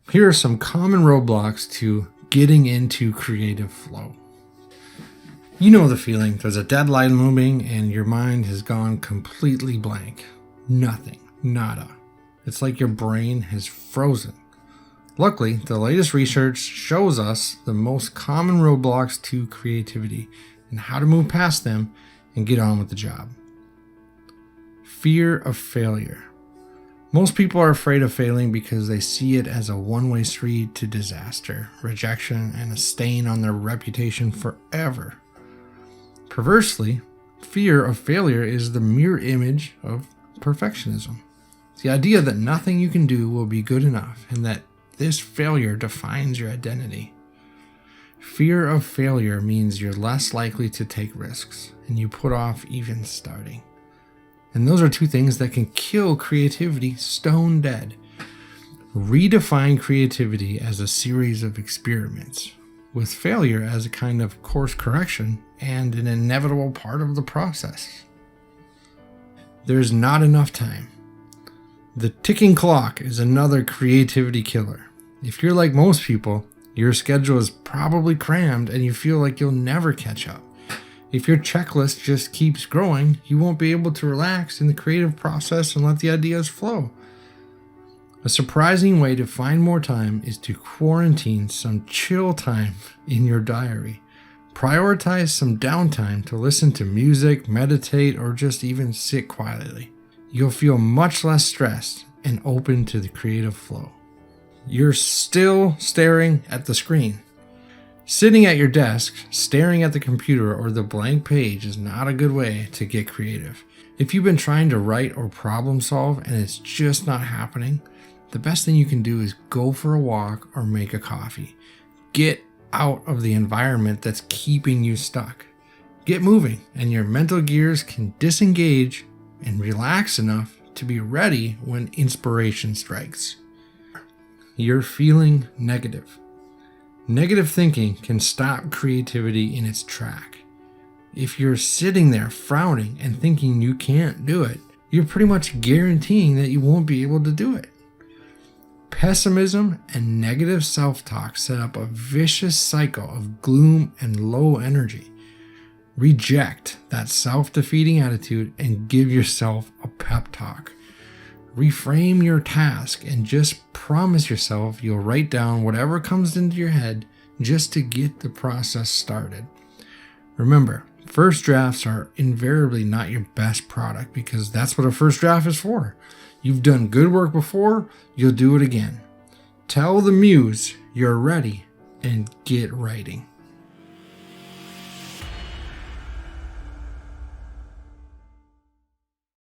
Here are some common roadblocks to getting into creative flow. You know the feeling. There's a deadline looming and your mind has gone completely blank. Nothing. Nada. It's like your brain has frozen. Luckily, the latest research shows us the most common roadblocks to creativity and how to move past them and get on with the job. Fear of failure. Most people are afraid of failing because they see it as a one-way street to disaster, rejection, and a stain on their reputation forever. Perversely, fear of failure is the mirror image of perfectionism. It's the idea that nothing you can do will be good enough and that this failure defines your identity. Fear of failure means you're less likely to take risks and you put off even starting. And those are two things that can kill creativity stone dead. Redefine creativity as a series of experiments, with failure as a kind of course correction and an inevitable part of the process. There's not enough time. The ticking clock is another creativity killer. If you're like most people, your schedule is probably crammed and you feel like you'll never catch up. If your checklist just keeps growing, you won't be able to relax in the creative process and let the ideas flow. A surprising way to find more time is to quarantine some chill time in your diary. Prioritize some downtime to listen to music, meditate, or just even sit quietly. You'll feel much less stressed and open to the creative flow. You're still staring at the screen. Sitting at your desk, staring at the computer or the blank page is not a good way to get creative. If you've been trying to write or problem solve and it's just not happening, the best thing you can do is go for a walk or make a coffee. Get out of the environment that's keeping you stuck. Get moving and your mental gears can disengage and relax enough to be ready when inspiration strikes. You're feeling negative. Negative thinking can stop creativity in its track. If you're sitting there frowning and thinking you can't do it, you're pretty much guaranteeing that you won't be able to do it. Pessimism and negative self-talk set up a vicious cycle of gloom and low energy. Reject that self-defeating attitude and give yourself a pep talk. Reframe your task and just promise yourself you'll write down whatever comes into your head just to get the process started. Remember, first drafts are invariably not your best product because that's what a first draft is for. You've done good work before, you'll do it again. Tell the muse you're ready and get writing.